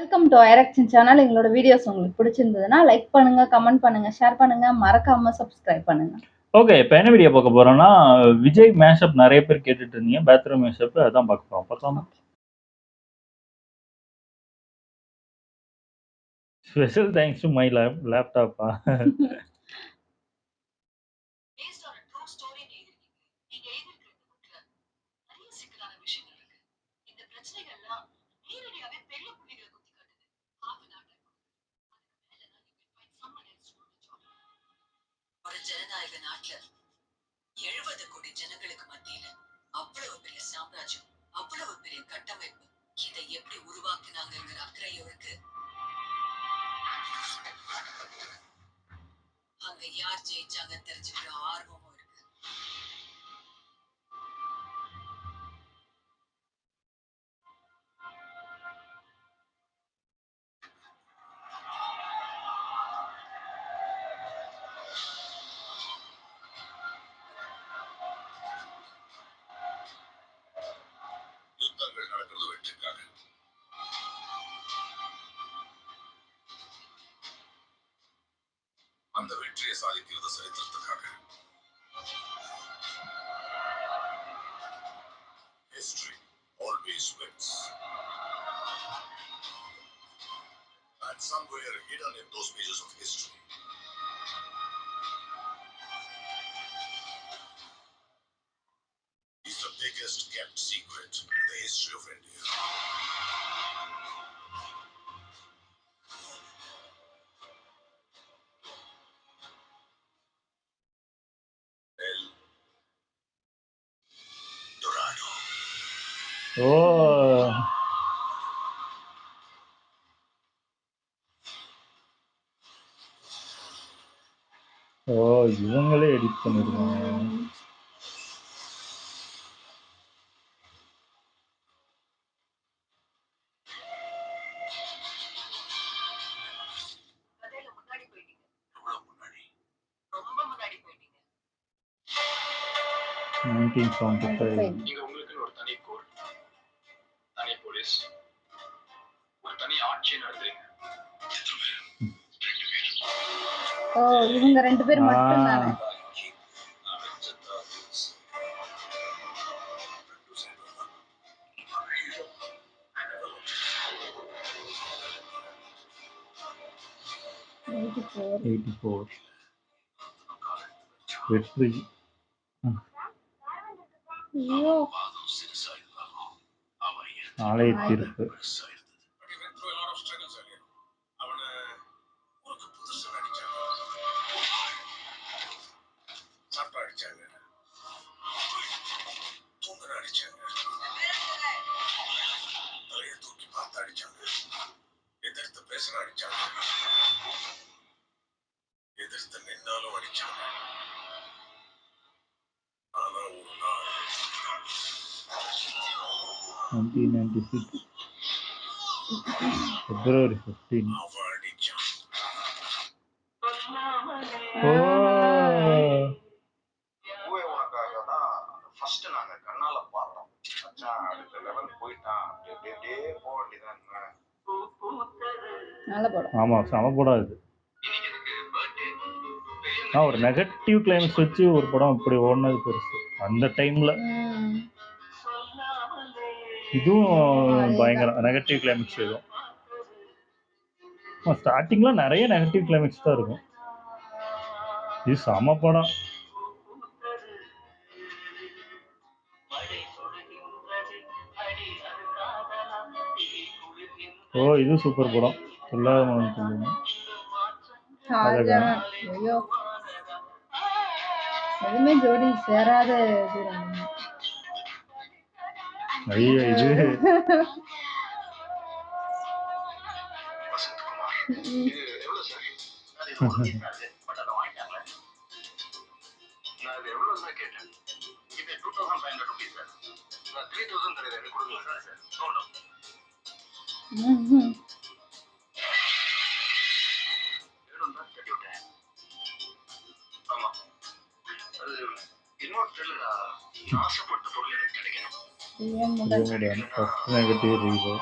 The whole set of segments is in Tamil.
வெல்கம் டு ஐரக்ஷன் சேனல். எங்களோட வீடியோஸ் உங்களுக்கு பிடிச்சிருந்ததுன்னா லைக் பண்ணுங்க, கமெண்ட் பண்ணுங்க, ஷேர் பண்ணுங்க, மறக்காம சப்ஸ்கிரைப் பண்ணுங்க. ஓகே, இப்போ என்ன வீடியோ பார்க்க போறோம்னா விஜய் மேஷப் நிறைய பேர் கேட்டுட்டு இருந்தீங்க. பேத்ரூம் மேஷப் அதான் பார்க்க போறோம். பார்க்கலாமா? ஸ்பெஷல் தேங்க்ஸ் டு மை லேப்டாப்பா. ஒரு ஜனநாயக நாட்டுல 70 கோடி ஜனங்களுக்கு மத்தியில அவ்வளவு பெரிய சாம்ராஜ்யம், அவ்வளவு பெரிய கட்டமைப்பு, இதை எப்படி உருவாக்குனாங்கிற அக்கறையும் இருக்கு. அங்க யார் ஜெயிச்சாங்க தெரிஞ்சுக்கிற ஆர்வமும் இருக்கு. யுத்தங்கள் நடக்கிறது வெற்றிக்காக. அந்த வெற்றியை சாதிக்கிறது சரித்திரத்துக்காக. History always wins. And somewhere hidden in those pages of history is the biggest kept secret in the history of India. El Dorado. ஓ, ஓ, இவங்களே எடிட் பண்ணிருக்காங்க. கதையில முன்னாடி போயிட்டீங்க. எவ்வளவு முன்னாடி? ரொம்ப முன்னாடி போயிட்டீங்க. 1975. நீங்க உங்களுக்கு ஒரு தனி கோர்ட், தனி போலீஸ், ஒரு தனி ஆட்சி நடத்துறீங்க. ஓ, இவங்க 2 பேர் மட்டும் தானே. வெற்றி. ஐயோ, ஆலய தீர்ப்பு. எதிர்த்து பேசுற அடிச்சாங்க, எதிர்த்து நின்னாலும் அடிச்சாங்க. ஆனா ஒரு நாள் 1996 February 15. அவன் அடிச்சான். ஓ, பூவே உனக்காக தான் ஃபர்ஸ்ட் நாங்க கண்ணால பார்த்தோம். மச்சான் அடுத்த லெவல் போயிட்டான். அப்படியே போக வேண்டியதான். நல்ல படம். ஆமா, செம படம் இது. இன்னைக்கு எனக்கு பர்த்டே. நான் ஒரு நெகட்டிவ் கிளைமேக்ஸ் வச்சு ஒரு படம் இப்படி ஓடுனது பெருசு அந்த டைம்ல. இதுவும் பயங்கர நெகட்டிவ் கிளைமேக்ஸ். இதுவும் ஸ்டார்டிங்ல நிறைய நெகட்டிவ் கிளைமேக்ஸ் தான் இருக்கும். இது செம படம். ஓ, இது சூப்பர் படம். சொல்லாத மனம் சொல்லுங்க. ஷாஜகான். ஐயோ, எதுவுமே ஜோடி சேராத இது. ஐயோ, இது வசந்த்குமார். இது எவ்வளவு சார்? அது இது பட் அதை வாங்கிட்டாங்களே. நான் இது எவ்வளவு தான் கேட்டேன். இது 2500 rupees சார். நான் 3000 தரேன். எனக்கு கொடுங்க சார். No no. வேணும் தான் கட்டி விட்டேன். ஆமா, அது இன்னொரு தெரியல. ஆசைப்பட்ட பொருள் எனக்கு கிடைக்கணும். ஏன் முதல் ஃபர்ஸ்ட் நெகட்டிவ் ரிவ்யூ.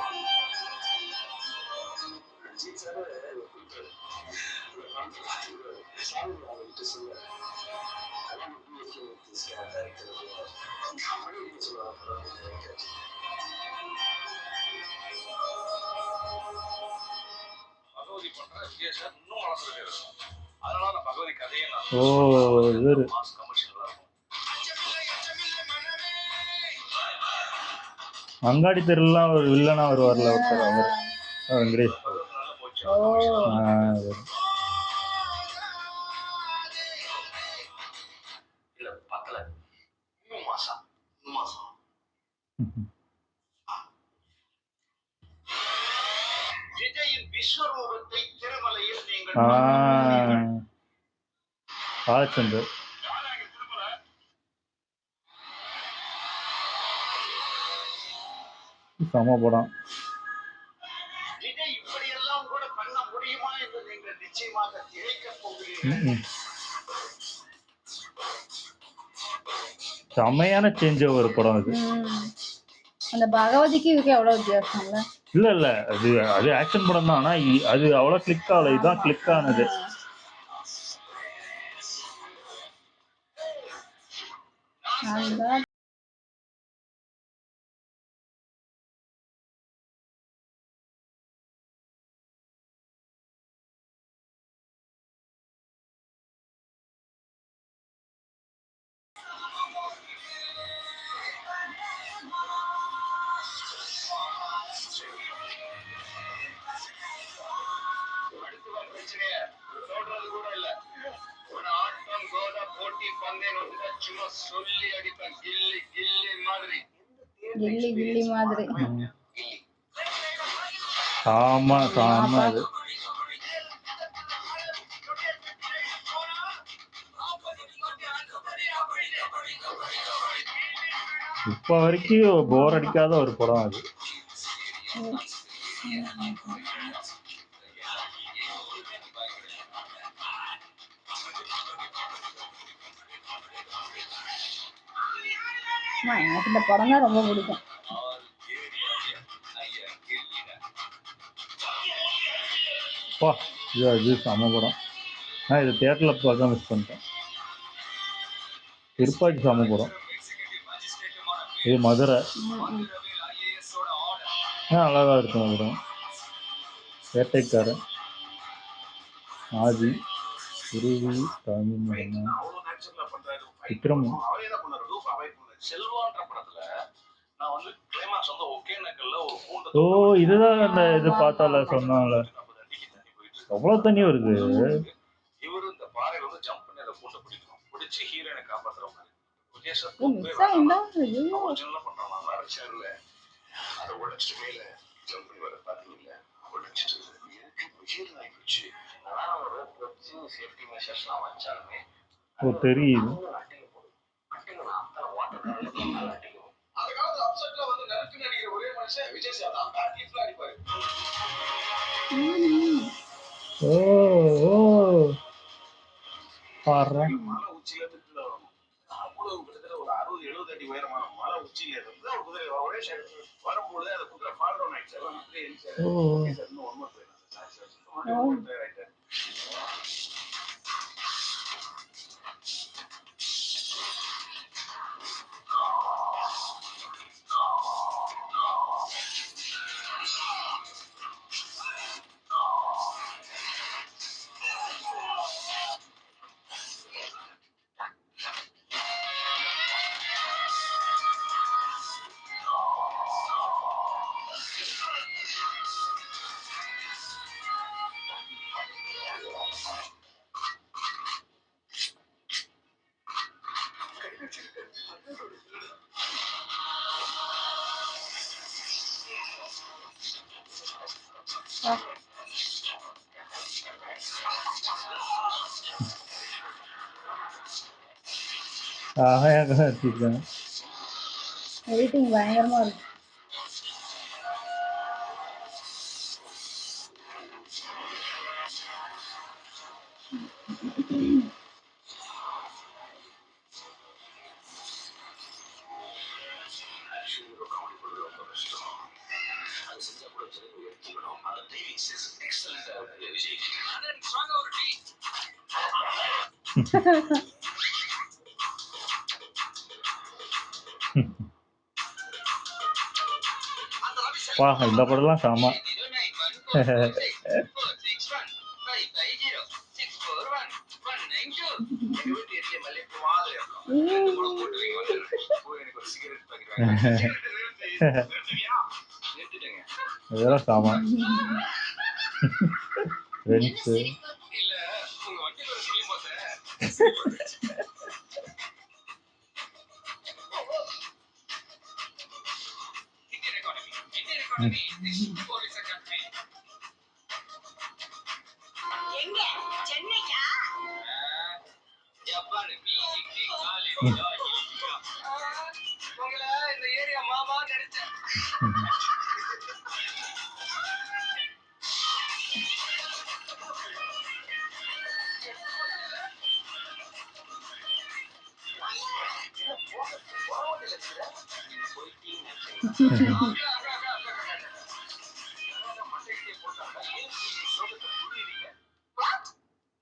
சார் இன்னும் மனசுல இருக்கும். அதனால நான் பகவதி கதையை நான் ஓ இவரு மாஸ் கமர்ஷியலா இருக்கும். அங்காடி தெருலாம் ஒரு வில்லனா வருவார்ல ஒருத்தர் அவர் வெங்கடேஷ். நல்லா போச்சு. ஓ அவரு. இல்ல பக்கல இன்னும் மாசம் விஜயின் விஸ்வரூபத்தை திருமலையில் நீங்கள் பாலச்சந்தர். சம படம். விஜய் இப்படியெல்லாம் கூட பண்ண முடியுமா என்று நீங்கள் நிச்சயமாக திகைக்கப் போகிறீர்கள். செமையான சேஞ்ச் ஒரு படம் அது. அந்த பகவதிக்கு இதுக்கு எவ்வளவு வித்தியாசம்ல? இல்ல அது ஆக்ஷன் படம் தான். ஆனா அது அவ்வளவு கிளிக் ஆகல. இதுதான் கிளிக் ஆனது. பிரச்சனைய சொல்றது கூட இல்ல. ஒரு ஆட்டம் கோல போட்டி பந்தயம் வந்து சும்மா சொல்லி அடிப்பேன். கில்லி கில்லி மாதிரி கில்லி மாதிரி. ஆமா அது. இப்ப வரைக்கும் போர் அடிக்காத ஒரு படம் அது. எனக்கு இந்த படம் தான் ரொம்ப பிடிக்கும். இது செம படம். நான் இது தியேட்டர்ல பார்க்க மிஸ் பண்ணிட்டேன். திருப்பாச்சி செம படம். இது மதுரை. அழகா இருக்கும் படம். வேட்டைக்காரன், ஆதி, குருவி, தமிழ், விக்ரம். ஓ இதுதான் அந்த இது பார்த்தால சொன்னால எவ்வளவு தண்ணி வருது. இவரு இந்த பாறையில வந்து ஜம்ப் பண்ணி அதை பூண்டை பிடிக்கணும். பிடிச்சி ஹீரோயினை காப்பாத்துறவங்க. அதை உடைச்சிட்டு மேல ஜம்ப் பண்ணி வர பாத்தீங்கல்ல, உடைச்சிட்டு உயிர் ஆயிடுச்சு. சேஃப்டி மெஷர்ஸ் எல்லாம் வச்சாலுமே தெரியுது. அதுக்காக அப்செட்ல வந்து நறுக்கு நடிக்கிற ஒரே மனுஷன் விஜய் சார் தான். பேட்லீஃப்ல அடிப்பாரு. மலை உச்சியில இருந்து அவ்வளவு கிட்டத்தட்ட ஒரு 60-70 அடி உயரமான மலை உச்சியில இருந்து ஒரு குதிரை ஒரே வரும்போது அந்த குதிரை ஃபால் டவுன் ஆயிடுச்சு. எல்லாம் அப்படியே இன்னும் ஒன்றும் எடிட்டிங் பயங்கரமா இருக்கு. இந்த படம்லாம் சாமா. எங்க வீட்டு எரிய மல்லிகைப்பூ மாதிரி இருக்கும். 2 முழம் போட்டு வைங்க வந்துடுறேன். போய் எனக்கு ஒரு சிகரெட் பாக்கெட் வாங்கி நிறுத்திட்டியா? நிறுத்திட்டேங்க. இதெல்லாம் சாமான் ஃப்ரெண்ட்ஸு இல்ல உங்க வண்டியில ஒரு சொல்லி பார்த்தேன். Indian economy police academy. எங்க சென்னைக்கா ஜப்பான் பிஜிக்கு காலி உங்களை இந்த ஏரியா மாமா நினைச்சேன்.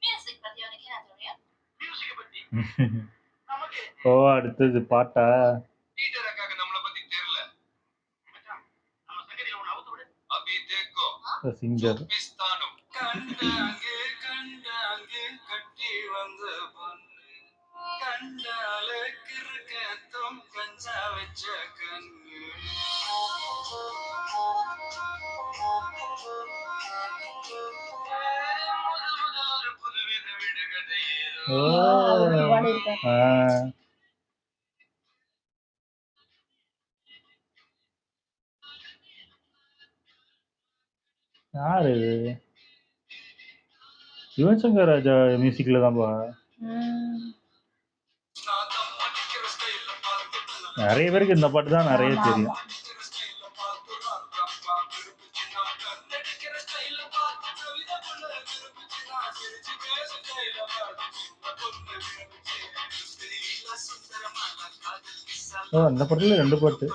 மியூசிக் பத்தி உனக்கு என்ன தெரியும் ஓ அடுத்தது பாட்டா டீச்சருக்காக நம்மளை பத்தி தெரியல. நம்ம சங்கதியில ஒண்ணு அவுத்து விடு. அபி தேக்கோ சிங்கர் பிஸ்தானும் கண்டாங்கே கண்டாங்கே கட்டி வந்த பொண்ணு கண்டால கிறுக்கத்தும் கஞ்சா வச்ச கண்ணு முதல் முதல் ஒரு புதுவித விடுகதை ஓ பாடியிருக்காரு. ஆ யாரு இது யுவன் சங்கர் ராஜா மியூசிக்ல தான்ப்பா நிறைய பேருக்கு இந்த பாட்டு தான் நிறைய ஆமா, தெரியும். ஆமா. ஓ அந்த படத்துல 2 பாட்டு.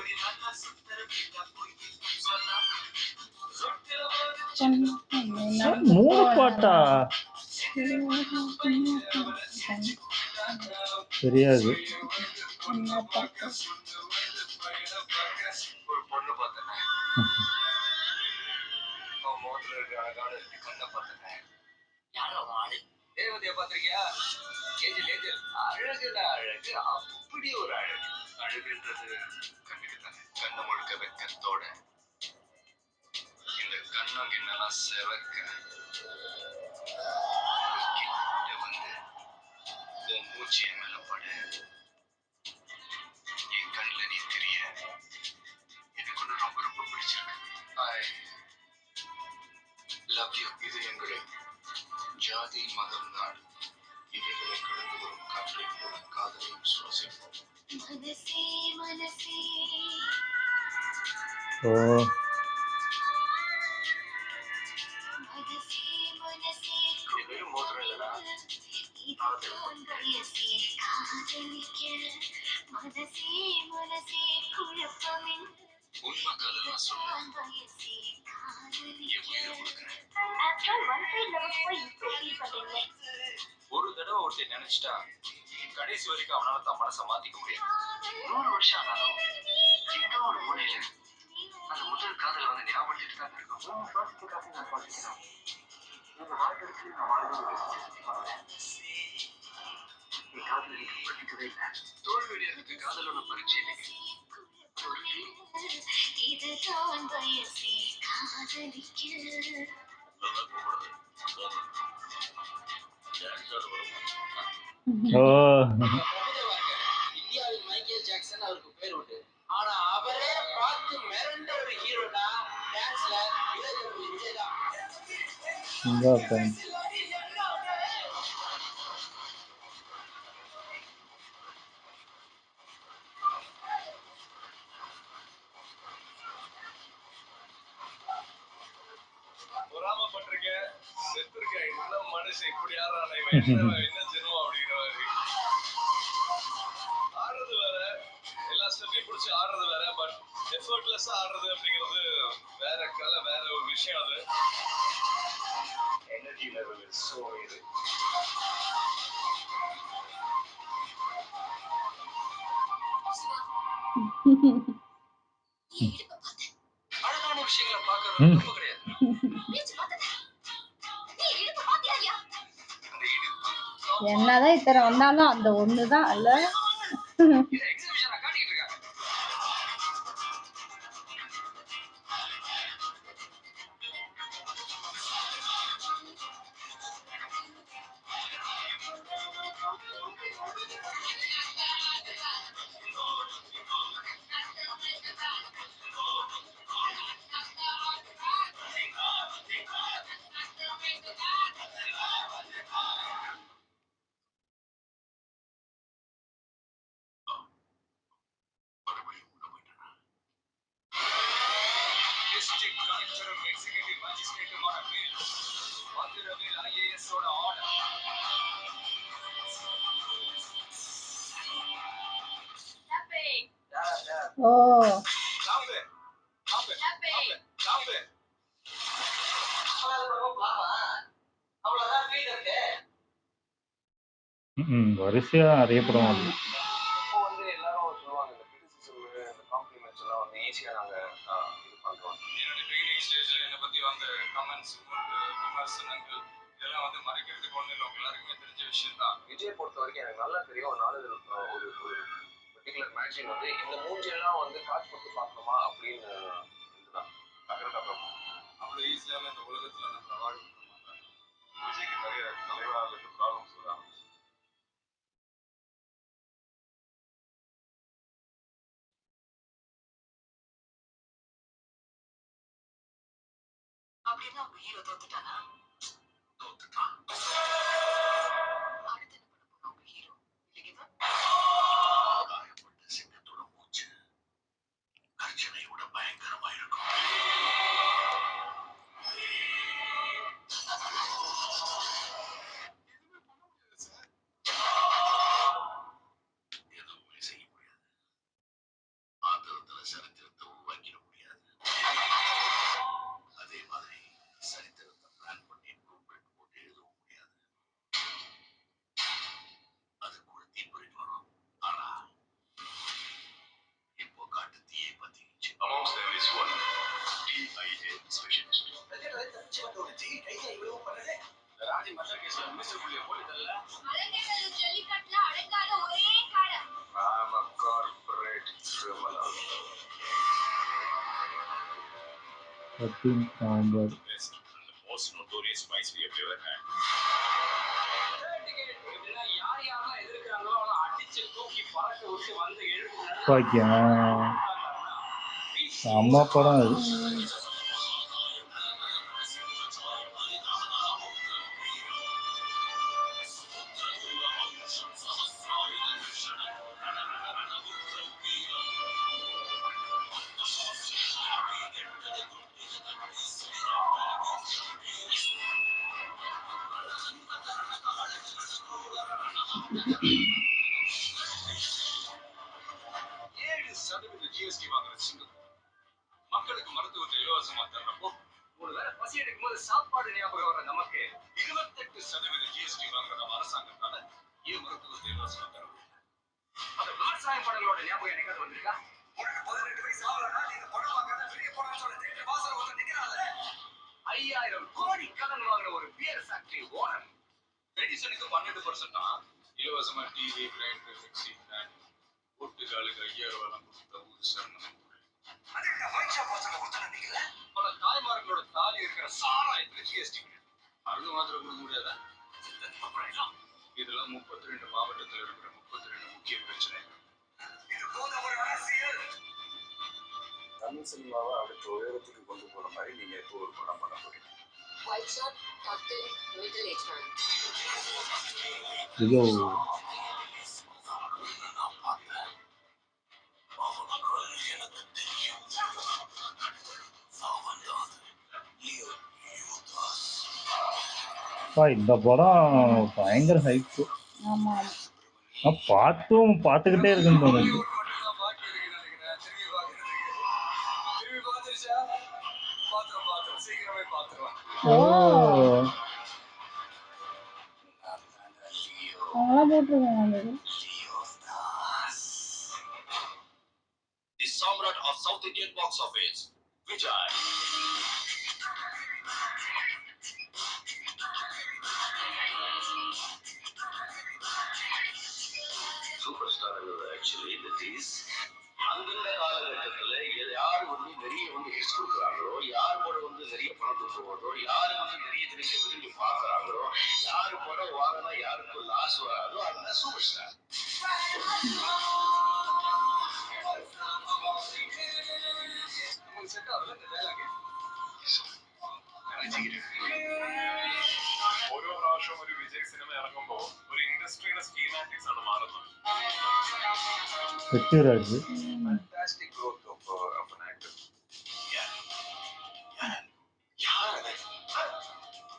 நான் 3 பாட்டா தெரியாது. ஒரு பொண்ணு பார்த்தேன். முகத்துல இருக்க அழகான கண்ணை பார்த்தேன். யாரோ ஆளு தேவதைய பாத்திருக்கியா? ஏஞ்சல் ஏஞ்சல் அழகுடா அழகு அப்படி ஒரு அழகு. அழகுன்றது கண்ணுக்கு தானே. கண்ணு முழுக்க வெக்கத்தோட இந்த கண்ணம் கிண்ணெல்லாம் செவக்க கிட்ட வந்து உன் மூச்சு என் மேல பட என் கண்ணுல நீ தெரிய எனக்கு ஒண்ணு ரொம்ப ரொம்ப பிடிச்சிருக்கு. I love you. இது எங்களை ஜாதி மதம் நாடு இவைகளை கடந்து வரும் காற்றை போல காதலையும் சுவாசிப்போம். மனசே மனசே ஓ மனசே மனசே இது வெறும் மோதிரம் இல்லடா. வயசே காதலிக்க மனசே மனசே குழப்பமின் உண்மை காதலாம் சொல்ல வயசே என் உயிரை கொடுக்குறேன். ஆஃப்டர் ஒன் சைடு லவ் போய் இப்படி ஃபீல் பண்றீங்க ஒரு தடவை ஒருத்தர் நினைச்சிட்டா கடைசி வரைக்கும் அவனால தான் மனசை மாத்திக்க முடியாது. 100 வருஷம் ஆனாலும் எங்க ஒரு மூலையில அந்த முதல் காதல் வந்து ஞாபகத்துட்டு தான் இருக்கும். நான் பார்த்துக்கிறேன். உங்க வாழ்க்கைக்கு நான் வாழ்க்கை நீ காதல் எனக்கு படிக்கவே இல்லை. தோல்வியடைறதுக்கு காதலோட பரீட்சை இல்லைங்க. ஒரு feel. இதுதான் வயசே காதலிக்க ஓ இந்தியாவில் மைக்கேல் ஜாக்சன் அவருக்கு பேர் உண்டு. ஆனா அவரே பார்த்து மிரண்ட ஒரு ஹீரோடா டான்ஸ்ல விஜய் தான். இந்த பாட்டு. பொறாமப்பட்டிருக்க செத்துருக்க இன்னும் மனுஷன் இப்படி யாரான என்ன ஜென்மம் அப்படிங்கிற மாதிரி ஆடுறது வேற, எல்லா ஸ்டெப்பையும் பிடிச்சி ஆடுறது வேற. பட் எஃபர்ட்லெஸ்ஸா ஆடுறது அப்படிங்கிறது வேற கலை, வேற ஒரு விஷயம். அது எனர்ஜி லெவல் இஸ் சோ இது. அழகான விஷயங்களை பார்க்கறது ரொம்ப கிடையாது. நீ இடுப்பு பாத்தியா என்னதான் இத்தனை வந்தாலும் அந்த ஒண்ணுதான் அல்ல. இதை எக்ஸிபிஷனா காட்டிட்டு இருக்காங்க. டிஸ்ட்ரிக்ட் கலெக்டரும் எக்ஸிகியூட்டிவ் மேஜிஸ்ட்ரேட்டுமான மேல் மதுரவேல் ஐஏஎஸ் ஓட ஆர்டர். ஓ சாம்பு சாம்பு சாம்பு அவ்வளவுதான் வீடு இருக்கு. வரிசையா நிறைய படம் வருது. இப்போ வந்து எல்லாரும் சொல்லுவாங்க இந்த கிரிட்டிசிசம் இந்த காம்ப்ளிமெண்ட்ஸ் எல்லாம் வந்து ஈஸியா நாங்க இது பண்றோம். என்னோட ட்ரைனிங் ஸ்டேஜ்ல என்னை பத்தி வந்த கமெண்ட்ஸ் விமர்சனங்கள் இதெல்லாம் வந்து மறைக்கிறதுக்கு ஒண்ணு இல்லை, எல்லாருக்குமே தெரிஞ்ச விஷயம் தான். விஜய் பொறுத்த வரைக்கும் எனக்கு நல்லா தெரியும். ஒரு நாள் ஒரு பர்டிகுலர் மேக்சின் வந்து இந்த மூஞ்சியெல்லாம் வந்து காசு கொடுத்து பார்க்கணுமா அப்படின்னு இதுதான் அவ்வளோ ஈஸியாக இந்த உலகத்துல நம்ம அவார்டு கொடுக்க மாட்டாங்க. விஜய்க்கு நிறைய தலைவர்களுக்கு ப்ராப்ளம்ஸ் வர ஆரம்பிச்சு. அப்படின்னா உங்க ஹீரோ தோத்துட்டானா? தோத்துட்டான். அடுத்து என்ன பண்ண போறோம் உங்க ஹீரோ? இல்லைங்களா? காயப்பட்ட சிங்கத்தோட மூச்சு கர்ஜனை விட பயங்கரமா இருக்கும். எதுவுமே செய்ய முடியாது. ஆத்திரத்துல சரித்திரத்தை உருவாக்கிட முடியாது. அதே மாதிரி சரித்திரத்தை பிளான் பண்ணி ப்ளூ பிரிண்ட் போட்டு எழுதவும் முடியாது. அதுக்கு ஒரு தீப்பொறி வரும். ஆனா இப்போ காட்டு தீயை பத்திச்சு. Amongst them is one DIA specialist. Raji மசால் கேஸ்ல மிஸ்டர் புள்ளிய போலீதல்ல. அலங்கேடல் ஜல்லிக்கட்டுல அடங்காத ஒரே காலம். I'm a corporate criminal. Sambar Best and the most notorious spice we have ever had. யார் யாரெல்லாம் எதிர்க்கிறாங்களோ அவனை அடிச்சு தூக்கி பறக்க விட்டு வந்து எழுப்பு. அம்மா படம் அது. GST வாங்குற சிங்கப்பூர் மக்களுக்கு மருத்துவத்தை இலவசமா தர்றப்போ ஒருவேளை பசி எடுக்கும் போது சாப்பாடு ஞாபகம் வர நமக்கு 28% GST வாங்குற நம்ம அரசாங்கத்தால ஏன் மருத்துவத்தை இலவசமா தர முடியல? அந்த விவசாய படங்களோட ஞாபகம் எனக்கு வந்திருக்கா? உனக்கு 18 வயசு ஆகலன்னா நீங்க படம் பார்க்காத வெளியே போறான்னு சொல்ல தேட்டர் வாசல் ஒருத்தர் நிக்கிறான்ல. 5000 கோடி கடன் வாங்குற ஒரு பியர் ஃபேக்டரி ஓனர். மெடிசனுக்கு 12% தான். இலவசமா டிவி கிரைண்டர் மிக்சி ஃபேன் ஒட்டுக்காலுக்கு 5000 ரூபாய் கொடுத்த ஒரு சரணம். பல தாய்மார்களோட தாலி இருக்கிற சாராயத்துல ஜிஎஸ்டி அது மாத்திரம் கொடுக்க முடியாதா? இதெல்லாம் 32 மாவட்டத்தில் இருக்கிற 32 முக்கிய பிரச்சனை. தமிழ் சினிமாவை அடுத்த உயரத்துக்கு கொண்டு போற மாதிரி நீங்க இப்போ ஒரு படம் பண்ண போறீங்க. White shot, tucked in, middle age man. இதோ இந்த படம் பயங்கர ஹைப்பு. ஆமா நான் பார்த்துக்கிட்டே இருக்குன்னு தோணுது. ஓ அவங்களாம் போட்டிருக்காங்க. The Samrat of South Indian box office, Vijay. போதோ, யாரு வந்து நிறைய விரும்பி பார்க்கறாங்களோ, யாரு படம் வாங்கினா யாருக்கும் லாஸ் வராதோ அதுதான் சூப்பர் ஸ்டார். உங்களுக்கு செட் ஆகல இந்த டயலாக்? ഓരോ പ്രാവശ്യവും ഒരു വിജയ് സിനിമ ഇറങ്ങുമ്പോൾ ഒരു ഇൻഡസ്ട്രിയുടെ സ്കീമാറ്റിക്സ് ആണ് മാറുന്നത്. Sathyaraj Fantastic growth of an actor. Yeah. யார் அது?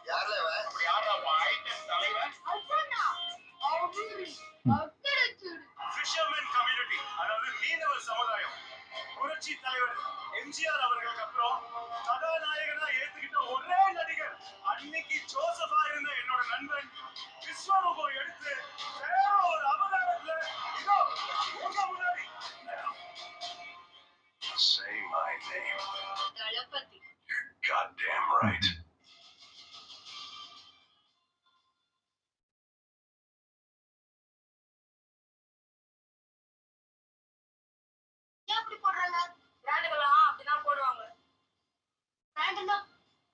யார்ல அவன்? அப்படி யாரா அவன்? ஐட்டம் தலைவன்? அச்சனா அவரு அக்கறச்சு ஃபிஷர்மேன் கம்யூனிட்டி, அதாவது மீனவர் சமுதாயம், புரட்சி தலைவர் எம்ஜிஆர் அவர்களுக்கு அப்புறம் கதாநாயகனா ஏத்துக்கிட்ட ஒரே நடிகர் அன்னைக்கு ஜோசஃபா இருந்த என்னோட நண்பன் விஸ்வரூபம் எடுத்து வேற ஒரு அவதாரத்துல இதோ உங்க முன்னாடி. Say my name. Thalapathy Goddamn right. ஏன் அப்படி போடுறாங்க? பிராண்டுகள்லாம் அப்படிதான் போடுவாங்க. பிராண்டுனா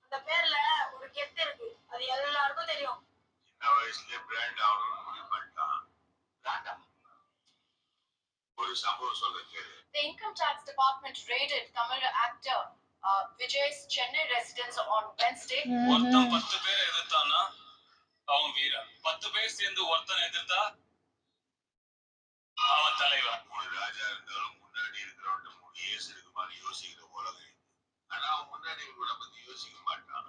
அந்த பேர்ல ஒரு கெத்து இருக்கு, அது எல்லாருக்கும் தெரியும். சின்ன வயசுல பிராண்ட் ஆகணும்னு முடிவு பண்ணிட்டான். பிராண்டா? ஒரு சம்பவம் சொல்ல கேளு. The income tax department raided Tamil actor Vijay's Chennai residence on Wednesday. ஒருத்தன் 10 பேரை எதிர்த்தானா அவன் வீரன், 10 பேர் சேர்ந்து ஒருத்தனை எதிர்த்தா அவன் தலைவன். ஒரு ராஜா இருந்தாலும் முன்னாடி இருக்கிறவன்ட்ட முடியே சிறுகுமான்னு யோசிக்கிற உலகம் இது. ஆனா அவன் முன்னாடி இருக்கிறவனை பத்தி யோசிக்க மாட்டான்.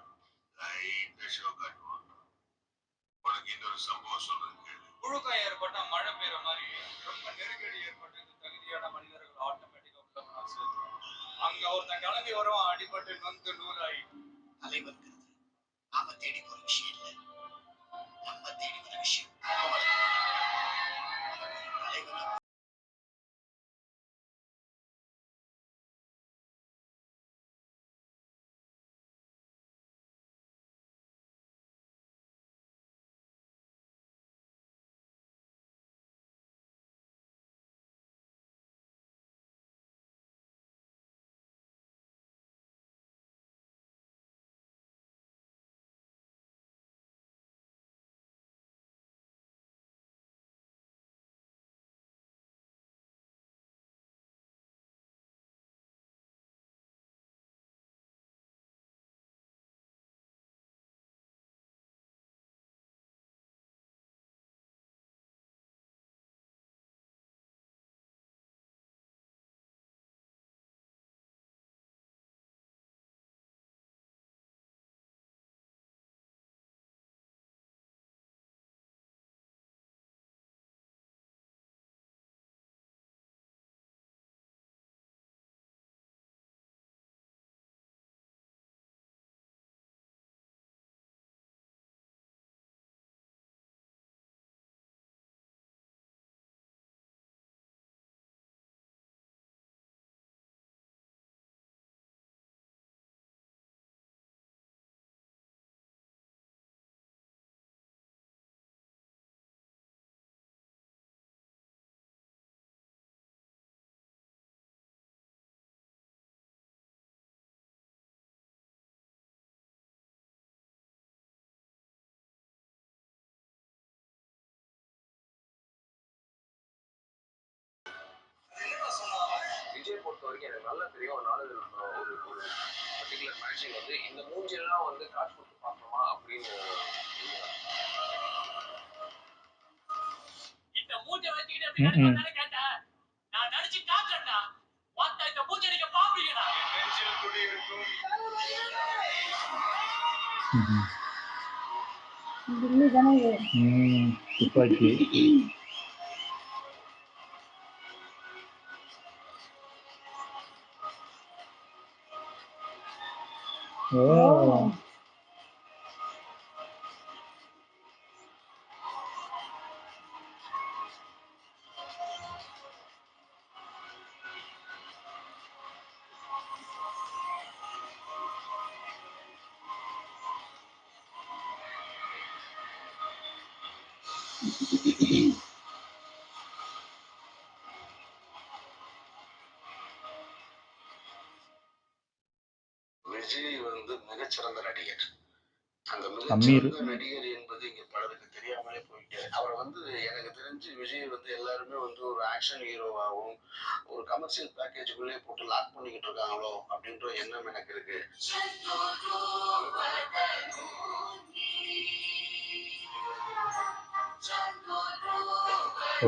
லைட்டா ஷோ காட்டுவான். உனக்கு இன்னொரு சம்பவம் சொல்றேன் கேளு. புழுக்கம் ஏற்பட்டா மழை பெய்யற மாதிரி ரொம்ப நெருக்கடி ஏற்பட்டு தகுதியான மனிதர்கள் ஆட்டோமேட்டிக்கா உள்ள போனா சேர்த்துருவான். அங்க ஒருத்தன் கிளம்பி வருவான், அடிபட்டு நொந்து நூலாகி. தலைவர்ங்கிறது நாம தேடி போற விஷயம் இல்லை, நம்ம தேடி வர விஷயம். தலைவனா விஜய் பொறுத்த வரைக்கும் எனக்கு நல்லா தெரியும். அதனால ஒரு ஒரு பர்டிகுலர் மேட்சிங் வந்து இந்த மூஞ்சிலாம் வந்து காசு கொடுத்து பார்க்கணுமா அப்படின்னு இந்த மூஞ்சை வச்சுக்கிட்டு எப்படி நடிப்பானே கேட்டா நான் நடிச்சு காட்டுறேன்டா. வாட்ட இந்த மூஞ்சை நீங்க பாப்பீங்கடா. நெஞ்சில் குடி இருக்கும் தில்லி தானே இது. துப்பாக்கி. ஓ விஜய் வந்து மிக மிகச்சிறந்த நடிகர். அந்த அமீர். மிகச்சிறந்த நடிகர் என்பது இங்க பலருக்கு தெரியாமலே போயிட்டு அவர் வந்து எனக்கு தெரிஞ்சு விஜய் வந்து எல்லாருமே வந்து ஒரு ஆக்ஷன் ஹீரோவாகவும் ஒரு கமர்ஷியல் பேக்கேஜுக்குள்ளே போட்டு லாக் பண்ணிக்கிட்டு இருக்காங்களோ அப்படின்ற எண்ணம் எனக்கு இருக்கு.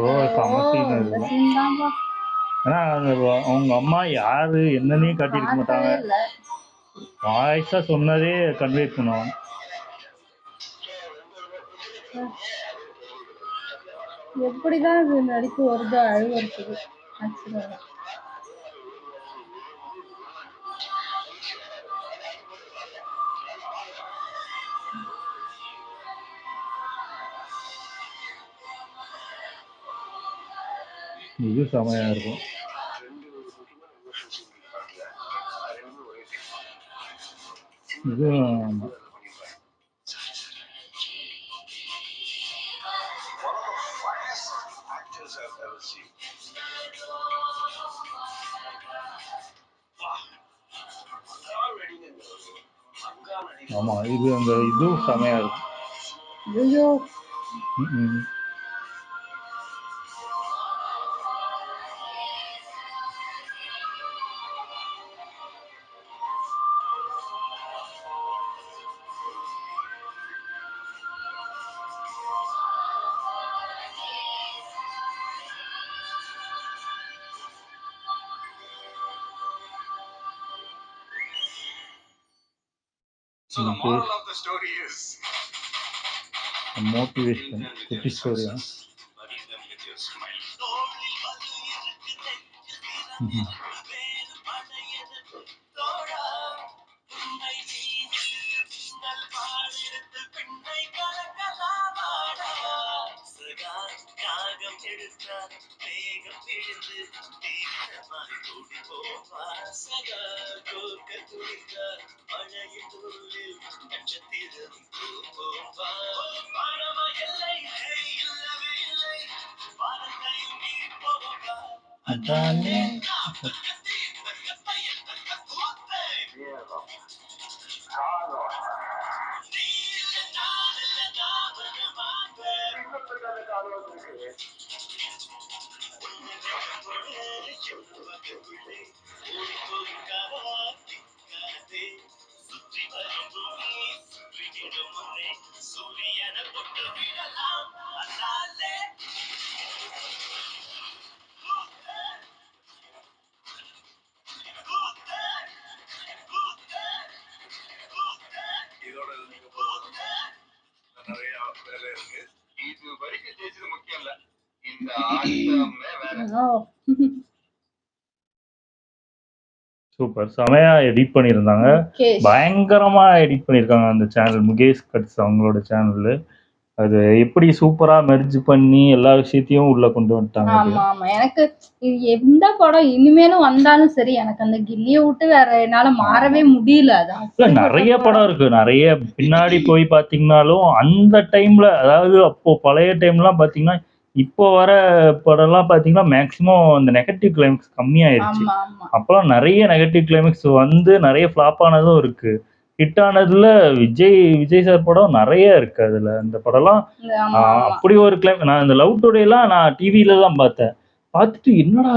ஓ செம சீன் இந்த இதெல்லாம். சீன் தான்ப்பா ஏன்னா அவங்க அம்மா யாரு என்னன்னே காட்டியிருக்க மாட்டாங்க. காட்டவே இல்லை. வாய்ஸா சொன்னதே கன்வே பண்ணுவாங்க. எப்படிதான் இது நடிப்பு வருதோ அழுவ இருக்குது ஆக்சுவலாக. இது செமையா இருக்கும். இது ஆமா. ஆமா இது அந்த இதுவும் செமையா இருக்கும். ஐயோ ம். So the moral of the story is motivation குட்டி ஸ்டோரியா. bury them with your smile. அதானே இதோட நீங்க போறது நிறைய வேலை இருக்கு. இது வரைக்கும் ஜெயிச்சது முக்கியம் இல்ல, இந்த ஆட்டமே வேற. ஓ சூப்பர். செமையா எடிட் பண்ணியிருந்தாங்க. முகேஷ். பயங்கரமா எடிட் பண்ணியிருக்காங்க அந்த சேனல். முகேஷ் கட்ஸ் அவங்களோட சேனல். அது எப்படி சூப்பரா மெர்ஜ் பண்ணி எல்லா விஷயத்தையும் உள்ள கொண்டு வந்துட்டாங்க. அது ஆமா ஆமா எனக்கு இது எந்த படம் இனிமேலும் வந்தாலும் சரி எனக்கு அந்த கில்லியை விட்டு வேற என்னால மாறவே முடியல. அது இல்ல அப்படிப்பட்ட நிறைய படம். படம் இருக்கு. நிறைய பின்னாடி போய் பாத்தீங்கன்னாலும் அந்த டைம்ல, அதாவது அப்போ பழைய டைம்லாம் பாத்தீங்கன்னா, இப்போ வர படம்லாம் பாத்தீங்கன்னா மேக்சிமம் அந்த நெகட்டிவ் கிளைமேக்ஸ் கம்மியாயிருச்சு. ஆமா ஆமா அப்போலாம் நிறைய நெகட்டிவ் கிளைமேக்ஸ் வந்து நிறைய ஃப்ளாப் ஆனதும் இருக்கு. ஹிட் ஆனதுல விஜய் சார் படம் நிறைய இருக்கு. அதுல அந்த படம்லாம் ஆமா ஆமா அப்படி ஒரு நான் இந்த லவ் டுடேலாம் நான் டிவியில தான் பார்த்தேன். பார்த்துட்டு என்னடா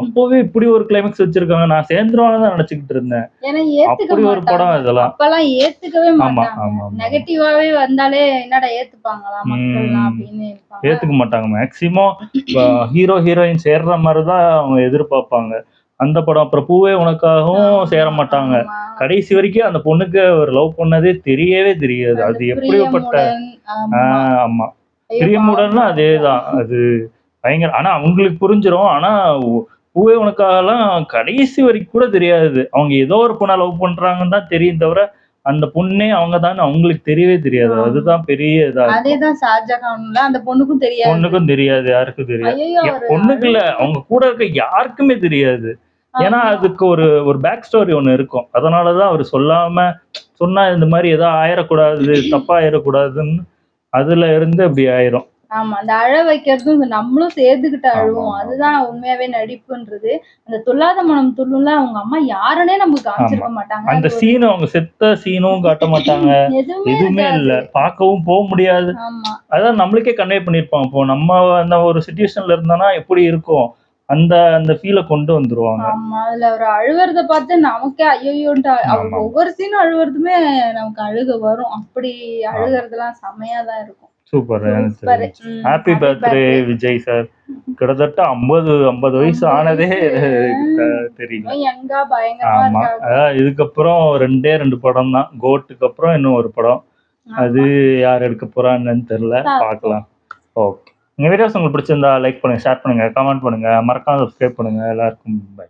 அப்போவே இப்படி ஒரு கிளைமேக்ஸ் வச்சிருக்காங்க, நான் சேர்ந்துருவான்னு தான் நினைச்சுக்கிட்டு இருந்தேன். ஏன்னா ஏத்துக்க அப்படி ஒரு படம் மாட்டாங்க. இதெல்லாம். அப்பெல்லாம் ஏத்துக்கவே ஆமா மாட்டாங்க. ஆமா ஆமா. நெகட்டிவாவே வந்தாலே என்னடா ஏத்துப்பாங்களா மக்கள்லாம் அப்படின்னு இருப்பாங்க. ஏத்துக்க மாட்டாங்க. மேக்சிமம் ஹீரோ ஹீரோயின் சேர்ற மாதிரிதான் அவங்க எதிர்பார்ப்பாங்க. அந்த படம் அப்புறம் பூவே உனக்காகவும் சேர மாட்டாங்க. ஆமா. கடைசி வரைக்கும் அந்த பொண்ணுக்கு அவர் லவ் பண்ணதே தெரியவே தெரியாது. அது எப்படிப்பட்ட பிரியமுடன், ஆமா. ஆமா ஐயோ, பிரியமுடன்னா பாவம். அதேதான். அது பயங்கர. ஆனா அவங்களுக்கு புரிஞ்சிரும். ஆனா பூவே உனக்காகலாம் கடைசி வரைக்கும் கூட தெரியாது. அவங்க ஏதோ ஒரு பொண்ணை லவ் பண்றாங்கன்னு தான் தெரியும் தவிர அந்த பொண்ணே அவங்க தான் அவங்களுக்கு தெரியவே தெரியாது. அதுதான் பெரிய இதா இருக்கும். அதேதான் ஷாஜகான்ல அந்த பொண்ணுக்கும் தெரியாது. பொண்ணுக்கும் தெரியாது, யாருக்கும் தெரியாது. ஐயோ அவரு பொண்ணுக்கு இல்ல, அவங்க கூட இருக்க யாருக்குமே தெரியாது. ஏன்னா அதுக்கு ஒரு பேக் ஸ்டோரி ஒண்ணு இருக்கும். அதனாலதான் அவர் சொல்லாம சொன்னா இந்த மாதிரி ஏதோ ஆயிடக்கூடாது, தப்பா ஆயிடக்கூடாதுன்னு அதுல இருந்து அப்படி ஆயிரும். ஆமா. அந்த அழ வைக்கிறதும் நம்மளும் சேர்ந்துகிட்டு அழுவோம். ஆமா. அதுதான் உண்மையாவே நடிப்புன்றது. அந்த துள்ளாத மனம் துள்ளும்ல அவங்க அம்மா யாருன்னே நமக்கு காமிச்சிருக்க மாட்டாங்க. அந்த சீன் அவங்க செத்த சீனும் காட்ட மாட்டாங்க. எதுவுமே எதுவுமே இருக்காது. இல்ல. பார்க்கவும் போக முடியாது. ஆமா. அதான் நம்மளுக்கே கன்வே பண்ணிருப்பாங்க. இப்போ நம்ம அந்த ஒரு சிச்சுவேஷன்ல இருந்தோம்னா எப்படி இருக்கும்? அந்த அந்த ஃபீல கொண்டு வந்துருவாங்க. ஆமா. அதுல அவரு அழுவுறத பார்த்து நமக்கே ஐயையோன்ட்டு அவங்க ஆமா. ஒவ்வொரு சீனும் அழுவுறதுமே நமக்கு அழுக வரும். அப்படி அழுகுறதெல்லாம் செமையா தான் இருக்கும். Super. Super. Happy birthday Vijay sir. கிட்டத்தட்ட 50 வயசு ஆனதே தெரியல. யங்கா பயங்கரமா ஆமா. இருக்காங்க. அதான் இதுக்கப்புறம் 2 படம் தான். கோட்டுக்கு அப்புறம் இன்னும் ஒரு படம். அது யார் எடுக்க போறாங்கன்னு தெரியல. பார்க்கலாம். ஓகே. எங்க வீடியோஸ் உங்களுக்கு பிடிச்சிருந்தா லைக் பண்ணுங்க, ஷேர் பண்ணுங்க, கமெண்ட் பண்ணுங்க, மறக்காம சப்ஸ்கிரைப் பண்ணுங்க. எல்லாருக்கும் பை.